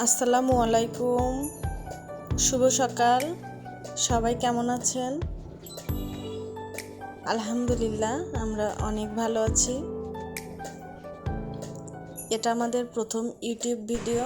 আসসালামু আলাইকুম, শুভ সকাল। সবাই কেমন আছেন? আলহামদুলিল্লাহ, আমরা অনেক ভালো আছি। এটা আমাদের প্রথম ইউটিউব ভিডিও।